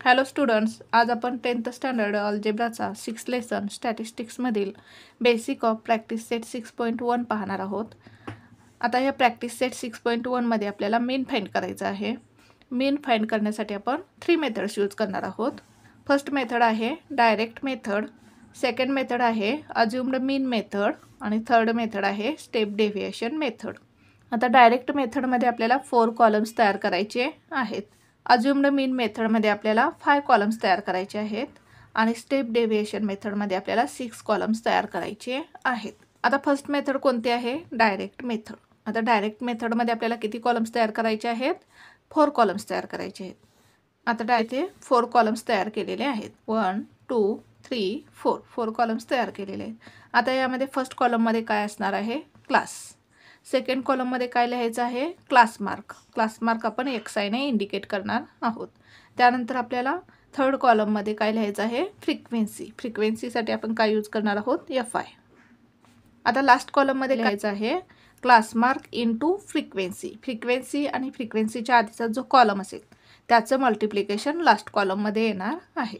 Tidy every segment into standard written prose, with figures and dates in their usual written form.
Hello students, आज आपण 10th standard अल्जेब्राचा 6th लेसन स्टॅटिस्टिक्समधील बेसिक ऑफ प्रॅक्टिस सेट 6.1 पाहणार आहोत. आता या प्रॅक्टिस सेट 6.1मध्ये आपल्याला मीन फाइंड करायचं आहे. मीन फाइंड करण्यासाठी आपण 3 मेथड्स यूज करणार आहोत. फर्स्ट मेथड आहे डायरेक्ट मेथड, सेकंड मेथड आहे अज्युम्ड मीन मेथड आणि थर्ड मेथड आहे स्टेप डेव्हिएशन मेथड. आता डायरेक्ट मेथडमध्ये आपल्याला 4 कॉलम्स तयार करायचे आहेत. अज्युम्ड मीन मेथडमध्ये आपल्याला 5 कॉलम्स तयार करायचे आहेत आणि स्टेप डेव्हिएशन मेथडमध्ये आपल्याला 6 कॉलम्स तयार करायचे आहेत. आता फर्स्ट मेथड कोणती आहे? Direct method. आता डायरेक्ट मेथडमध्ये आपल्याला किती कॉलम्स तयार करायचे आहेत? 4 कॉलम्स तयार करायचे आहेत. आता इथे 4 कॉलम्स तयार केलेले आहेत. 1 2 3 4 कॉलम्स तयार केलेले आहेत. आता यामध्ये फर्स्ट कॉलममध्ये काय असणार आहे? क्लास. सेकंड कॉलममध्ये काय लिहायचं आहे? Class mark. क्लास मार्क आपण XI ने इंडिकेट करणार आहोत. त्यानंतर आपल्याला थर्ड कॉलममध्ये काय लिहायचं आहे? फ्रिक्वेन्सी. फ्रिक्वेन्सीसाठी आपण काय यूज करणार आहोत? FI. आता लास्ट कॉलममध्ये लिहायचं आहे class mark into frequency. Frequency आणि फ्रिक्वेन्सीच्या आधीचा जो कॉलम असेल त्याचं मल्टिप्लिकेशन लास्ट कॉलममध्ये येणार आहे.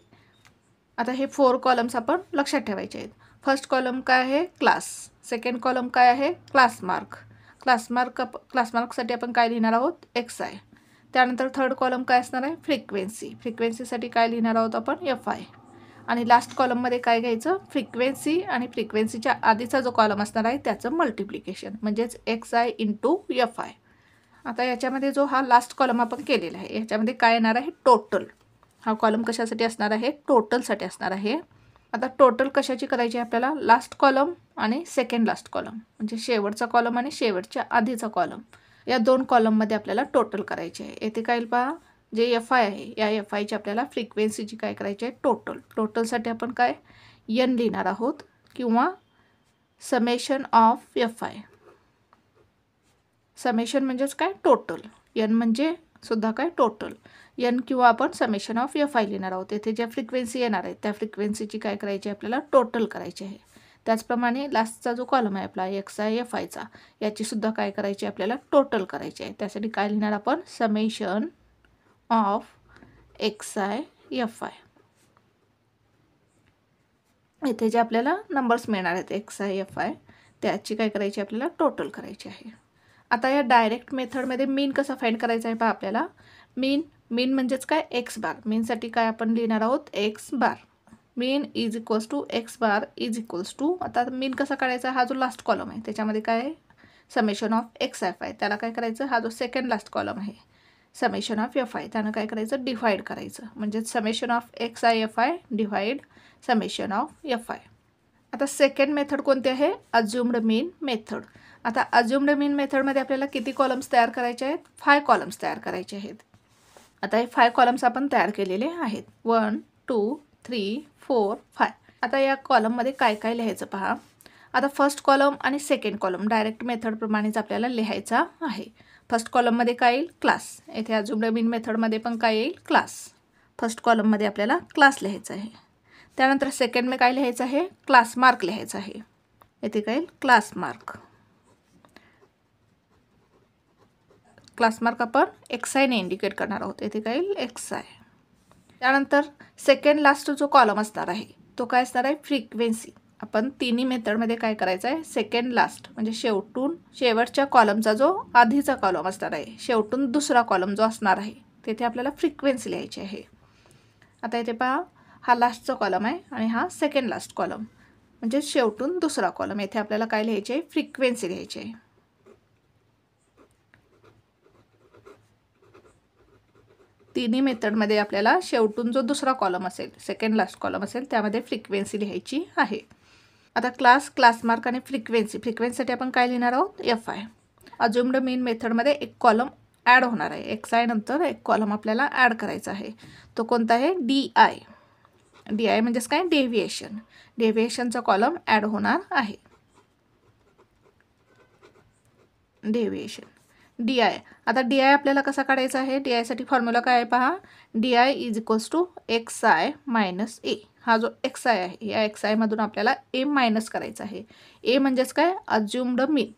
आता हे 4 कॉलम्स आपण लक्षात ठेवायचे आहेत. फर्स्ट कॉलम काय आहे? क्लास. सेकंड कॉलम काय आहे? Class mark. क्लास मार्कसाठी आपण काय लिहिणार आहोत? XI. त्यानंतर थर्ड कॉलम काय असणार आहे? फ्रिक्वेन्सी. फ्रिक्वेन्सीसाठी काय लिहिणार आहोत आपण? FI. आणि लास्ट कॉलममध्ये काय घ्यायचं? फ्रिक्वेन्सी आणि फ्रिक्वेन्सीच्या आधीचा जो कॉलम असणार आहे त्याचं मल्टिप्लिकेशन म्हणजेच XI इंटू FI. आता याच्यामध्ये जो हा लास्ट कॉलम आपण केलेला आहे याच्यामध्ये काय येणार आहे? टोटल. हा कॉलम कशासाठी असणार आहे? टोटलसाठी असणार आहे. आता टोटल कशाची करायची आहे आपल्याला? लास्ट कॉलम आणि सेकंड लास्ट कॉलम म्हणजे शेवटचा कॉलम आणि शेवटच्या आधीचा कॉलम या 2 कॉलममध्ये आपल्याला टोटल करायचे आहे. येथे काय पहा, जे FI आहे या FIची आपल्याला फ्रिक्वेन्सीची काय करायची आहे? टोटल. टोटलसाठी आपण काय N लिहिणार आहोत किंवा समेशन ऑफ FI. समेशन म्हणजेच काय? टोटल. N म्हणजे सुद्धा काय? टोटल. N किंवा आपण समेशन ऑफ FI लिहिणार आहोत. येथे ज्या फ्रिक्वेन्सी येणार आहे त्या फ्रिक्वेन्सीची काय करायची आपल्याला? टोटल करायची आहे. त्याचप्रमाणे लास्टचा जो कॉलम आहे आपला XI FIचा याची सुद्धा काय करायची आपल्याला? टोटल करायची आहे. त्यासाठी काय लिहिणार आपण? Summation of XI FI. इथे जे आपल्याला नंबर्स मिळणार आहेत XI FI त्याची काय करायची आपल्याला? टोटल करायची आहे. आता या डायरेक्ट मेथडमध्ये मीन कसा फाइंड करायचा आहे पहा आपल्याला. मीन म्हणजेच काय? X बार. मीनसाठी काय आपण लिहिणार आहोत? X bar. Mean is equals to X bar is equals to, आता मीन कसा काढायचा? हा जो लास्ट कॉलम आहे त्याच्यामध्ये काय आहे? Summation of XI FI. त्याला काय करायचं? हा जो सेकंड लास्ट कॉलम आहे समेशन ऑफ FI त्यानं काय करायचं? डिवाइड करायचं. म्हणजे summation of XI FI divide summation of FI. आता सेकंड मेथड कोणती आहे? अज्युम्ड मीन मेथड. आता अज्युम्ड मीन मेथडमध्ये आपल्याला किती कॉलम्स तयार करायचे आहेत? 5 कॉलम्स तयार करायचे आहेत. आता हे 5 कॉलम्स आपण तयार केलेले आहेत. 1 2 3 4 5. आता या कॉलममध्ये काय काय लिहायचं पहा. आता फर्स्ट कॉलम आणि सेकंड कॉलम डायरेक्ट मेथडप्रमाणेच आपल्याला लिहायचा आहे. फर्स्ट कॉलममध्ये काय येईल? क्लास. येथे अज्युम्ड मीन मेथडमध्ये पण काय येईल? क्लास. फर्स्ट कॉलममध्ये आपल्याला क्लास लिहायचा आहे. त्यानंतर सेकंड काय लिहायचं आहे? क्लास मार्क लिहायचं आहे. येथे काय येईल? Class mark. क्लास मार्क आपण XI ने इंडिकेट करणार आहोत. येथे काय येईल? XI. त्यानंतर सेकंड लास्ट जो कॉलम असणार आहे तो काय असणार आहे? फ्रिक्वेन्सी. आपण तिन्ही मेथडमध्ये काय करायचं आहे? सेकंड लास्ट म्हणजे शेवटच्या कॉलमचा जो आधीचा कॉलम असणार आहे, शेवटून दुसरा कॉलम जो असणार आहे तेथे आपल्याला फ्रिक्वेन्सी लिहायची आहे. आता इथे पहा, हा लास्टचा कॉलम आहे आणि हा सेकंड लास्ट कॉलम म्हणजे शेवटून दुसरा कॉलम. येथे आपल्याला काय लिहायचे आहे? फ्रिक्वेन्सी लिहायची आहे. तिन्ही मेथडमध्ये आपल्याला शेवटून जो दुसरा कॉलम असेल, सेकंड लास्ट कॉलम असेल त्यामध्ये फ्रिक्वेन्सी लिहायची आहे. आता क्लास मार्क आणि फ्रिक्वेन्सीसाठी आपण काय लिहिणार आहोत? FI. अज्युम्ड मीन मेथडमध्ये एक कॉलम ॲड होणार आहे. XI नंतर एक कॉलम आपल्याला ॲड करायचा आहे. तो कोणता आहे? DI. DI म्हणजेच काय? डेव्हिएशन. डेव्हिएशनचा कॉलम ॲड होणार आहे. Deviation DI. आता DI आपल्याला कसा काढायचा आहे? DIसाठी फॉर्म्युला काय आहे पहा. DI is equals to XI minus A. हा जो XI आहे या XI मधून आपल्याला A मायनस करायचा आहे. A म्हणजेच काय? अज्युम्ड मीन.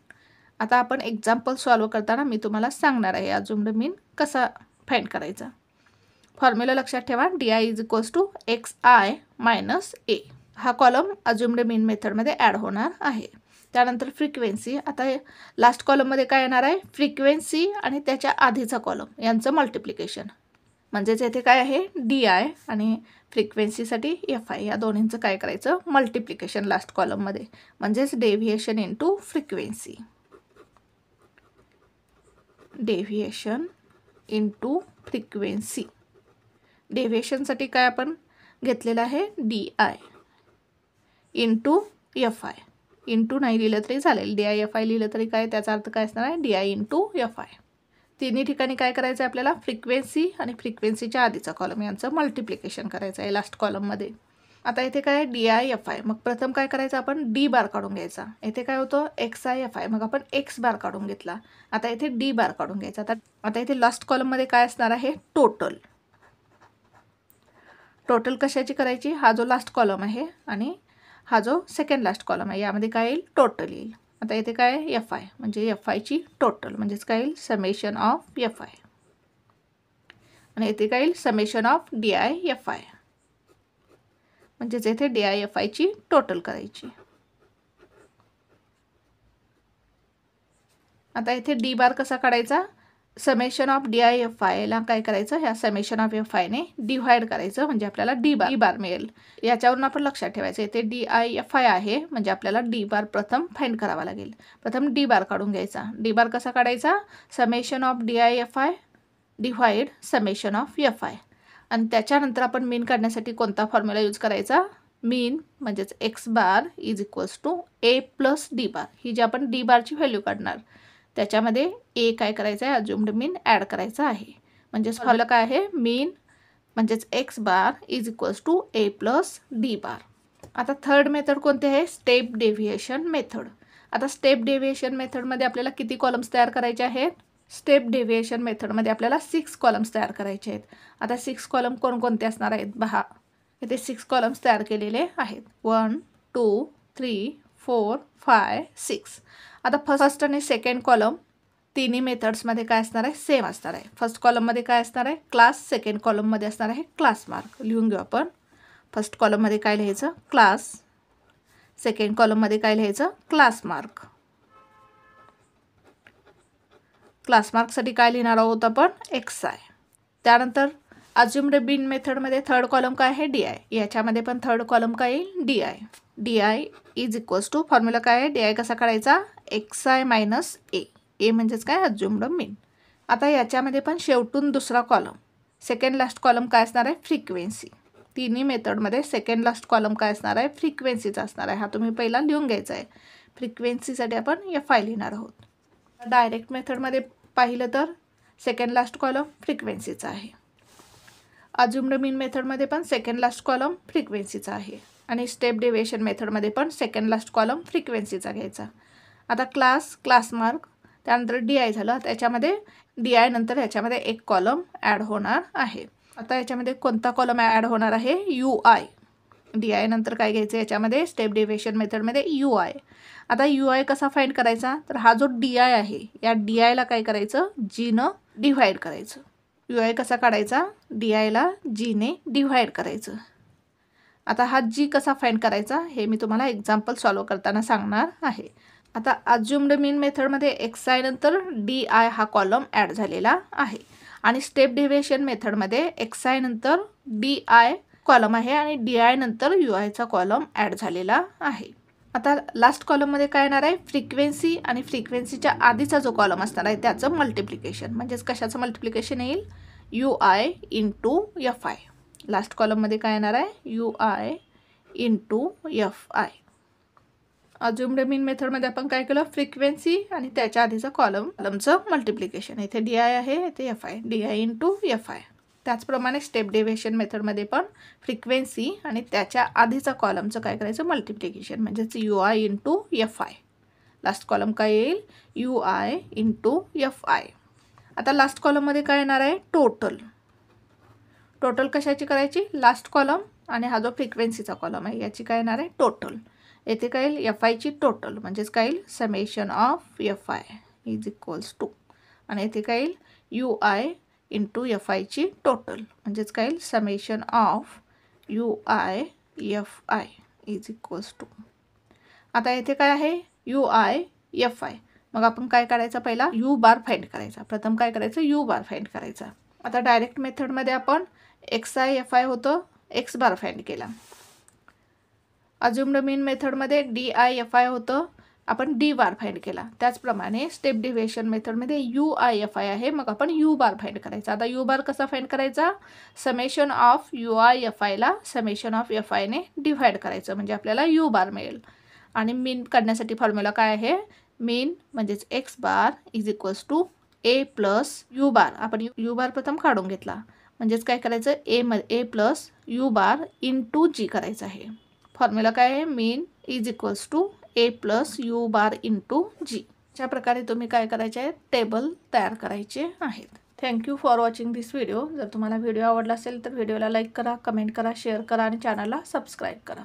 आता आपण एक्झाम्पल सॉल्व करताना मी तुम्हाला सांगणार आहे अज्युम्ड मीन कसा फाइंड करायचा. फॉर्म्युला लक्षात ठेवा, DI is equals to XI minus A. हा कॉलम अज्युम्ड मीन मेथडमध्ये ॲड होणार आहे. त्यानंतर फ्रिक्वेन्सी. आता लास्ट कॉलममध्ये काय येणार आहे, फ्रिक्वेन्सी आणि त्याच्या आधीचा कॉलम यांचं मल्टिप्लिकेशन. म्हणजेच येथे काय आहे, DI आणि फ्रिक्वेन्सीसाठी FI या दोन्हींचं काय करायचं, मल्टिप्लिकेशन लास्ट कॉलममध्ये. म्हणजेच deviation into frequency. Deviation into frequency. डेव्हिएशनसाठी काय आपण घेतलेलं आहे, DI इंटू FI. इंटू नाही लिहिलं तरी चालेल, DI FI लिहिलं तरी काय, त्याचा अर्थ काय असणार आहे, DI इंटू FI. तिन्ही ठिकाणी काय करायचं आहे आपल्याला, फ्रिक्वेन्सी आणि फ्रिक्वेन्सीच्या आधीचा कॉलम यांचं मल्टिप्लिकेशन करायचं आहे लास्ट कॉलममध्ये. आता इथे काय DI FI. मग प्रथम काय करायचं, आपण D बार काढून घ्यायचा. इथे काय होतं, XI FI. मग आपण X बार काढून घेतला. आता इथे D बार काढून घ्यायचा. आता इथे लास्ट कॉलममध्ये काय असणार आहे, टोटल. टोटल कशाची करायची, हा जो लास्ट कॉलम आहे आणि हा जो सेकंड लास्ट कॉलम आहे यामध्ये काय येईल, टोटल येईल. आता इथे काय आहे, FI. म्हणजे FIची टोटल म्हणजेच काय येईल, समेशन ऑफ FI. आणि इथे काय येईल, समेशन ऑफ DI FI. म्हणजेच इथे DI FIची टोटल करायची. आता इथे D बार कसा काढायचा, समेशन ऑफ DI FI ला काय करायचं, ह्या समेशन ऑफ FI ने डिव्हाइड करायचं. म्हणजे आपल्याला D बार मिळेल. याच्यावरून आपण लक्षात ठेवायचं, इथे DI FI आहे म्हणजे आपल्याला D बार प्रथम फाइंड करावा लागेल. प्रथम D बार काढून घ्यायचा. D बार कसा काढायचा, summation of DI FI divide summation of FI. आणि त्याच्यानंतर आपण मीन काढण्यासाठी कोणता फॉर्म्युला यूज करायचा, मीन म्हणजेच X bar is equals to A plus D bar. ही जी आपण D बारची व्हॅल्यू काढणार त्याच्यामध्ये A काय करायचं आहे, अज्युम्ड मीन ॲड करायचा आहे. म्हणजेच फॉर्म्युला काय आहे, मीन म्हणजेच X bar is equals to A plus D bar. आता थर्ड मेथड कोणते आहे, स्टेप डेव्हिएशन मेथड. आता स्टेप डेव्हिएशन मेथडमध्ये आपल्याला किती कॉलम्स तयार करायचे आहेत, स्टेप डेव्हिएशन मेथडमध्ये आपल्याला 6 कॉलम्स तयार करायचे आहेत. आता 6 कॉलम कोणकोणते असणार आहेत, 10. इथे 6 कॉलम्स तयार केलेले आहेत, 1 2 3 4 5 6. आता फर्स्ट आणि सेकंड कॉलम तिन्ही मेथड्समध्ये काय असणार आहे, सेम असणार आहे. फर्स्ट कॉलममध्ये काय असणार आहे, क्लास. सेकंड कॉलममध्ये असणार आहे क्लास मार्क. लिहून घेऊ आपण. फर्स्ट कॉलममध्ये काय लिहायचं, क्लास. सेकंड कॉलममध्ये काय लिहायचं, क्लास मार्क. क्लास मार्कसाठी काय लिहिणार आहोत आपण, XI. त्यानंतर अज्युम्ड मीन मेथडमध्ये थर्ड कॉलम काय आहे, DI. याच्यामध्ये पण थर्ड कॉलम काय येईल, DI. DI is equals to formula काय आहे, DI कसा काढायचा, XI मायनस A. A म्हणजेच काय, अज्युम्ड मीन. आता याच्यामध्ये पण शेवटून दुसरा कॉलम, सेकंड लास्ट कॉलम काय असणार आहे, फ्रिक्वेन्सी. तिन्ही मेथडमध्ये सेकंड लास्ट कॉलम काय असणार आहे, फ्रिक्वेन्सीचा असणार आहे. हा तुम्ही पहिला लिहून घ्यायचा आहे. फ्रिक्वेन्सीसाठी आपण FI लिहिणार आहोत. डायरेक्ट मेथडमध्ये पाहिलं तर सेकंड लास्ट कॉलम फ्रिक्वेन्सीचा आहे. अज्युम्ड मीन मेथडमध्ये पण सेकंड लास्ट कॉलम फ्रिक्वेन्सीचा आहे. आणि स्टेप डेव्हिएशन मेथडमध्ये पण सेकंड लास्ट कॉलम फ्रिक्वेन्सीचा घ्यायचा. आता क्लास मार्क, त्यानंतर DI झालं. त्याच्यामध्ये DI नंतर ह्याच्यामध्ये एक कॉलम ॲड होणार आहे. आता याच्यामध्ये कोणता कॉलम ॲड होणार आहे, UI. DI नंतर काय घ्यायचं याच्यामध्ये, स्टेप डेव्हिएशन मेथडमध्ये UI. आता UI कसा फाइंड करायचा, तर हा जो DI आहे या DIला काय करायचं, Gनं डिव्हाइड करायचं. UI कसा काढायचा, DIला Gने डिव्हाइड करायचं. आता हा G कसा फाइंड करायचा हे मी तुम्हाला एक्झाम्पल सॉल्व करताना सांगणार आहे. आता अज्युम्ड मीन मेथडमध्ये XI नंतर DI हा कॉलम ॲड झालेला आहे. आणि स्टेप डेव्हिएशन मेथडमध्ये XI नंतर DI कॉलम आहे आणि DI नंतर UIचा कॉलम ॲड झालेला आहे. आता लास्ट कॉलममध्ये काय येणार आहे, फ्रिक्वेन्सी आणि फ्रिक्वेन्सीच्या आधीचा जो कॉलम असणार आहे त्याचं मल्टिप्लिकेशन. म्हणजेच कशाचं मल्टिप्लिकेशन येईल, UI इंटू FI. लास्ट कॉलममध्ये काय येणार आहे, UI into FI. Assumed mean मेथडमध्ये आपण काय केलं, फ्रिक्वेन्सी आणि त्याच्या आधीचं कॉलमचं मल्टिप्लिकेशन. इथे DI आहे, इथे FI. DI into FI. त्याचप्रमाणे स्टेप डेव्हिएशन मेथडमध्ये पण फ्रिक्वेन्सी आणि त्याच्या आधीचा कॉलमचं काय करायचं, मल्टिप्लिकेशन. म्हणजेच UI into FI. Last column काय येईल, UI इंटू FI. आता लास्ट कॉलममध्ये काय येणार आहे, टोटल. टोटल कशाची करायची, लास्ट कॉलम आणि हा जो फ्रिक्वेन्सीचा कॉलम आहे याची काय येणार आहे, टोटल. येथे काय येईल, FIची टोटल. म्हणजेच काय येईल, summation of FI is equals to. आणि येथे काय येईल, UI इंटू एफ आयची टोटल, म्हणजेच काय summation of U I F I is equals to, आता येथे काय आहे यू आय एफ आय, मग आपण काय करायचं पहिला यू बार फाइंड करायचा, प्रथम काय करायचं यू बार फाइंड करायचा. आता डायरेक्ट मेथडमध्ये आपण एक्स आय एफ आय होतं एक्स बार फाइंड केला. अज्युम्ड मीन मेथडमध्ये डी आय एफ आय होतं, आपण डी बार फाइंड केला. त्याचप्रमाणे स्टेप डिव्हिएशन मेथडमध्ये यू आय एफ आय आहे, मग आपण यू बार फाइंड करायचा. आता यू बार कसा फाइंड करायचा, summation of U I F आयला समेशन ऑफ एफ आयने डिव्हाइड करायचं, म्हणजे आपल्याला यू बार मिळेल. आणि मीन काढण्यासाठी फॉर्म्युला काय आहे, मीन म्हणजेच X bar is equals to A plus U bar. आपण यू बार प्रथम काढून घेतला, म्हणजेच काय करायचं A plus U bar into G करायचं आहे. फॉर्म्युला काय आहे, mean is equals to A plus U bar into G. अशा प्रकारे तुम्ही काय करायचे आहे, टेबल तयार करायचे आहेत. Thank you for watching this video. जर तुम्हाला व्हिडिओ आवडला असेल तर व्हिडिओला लाईक करा, कमेंट करा, शेअर करा आणि चॅनलला सबस्क्राईब करा.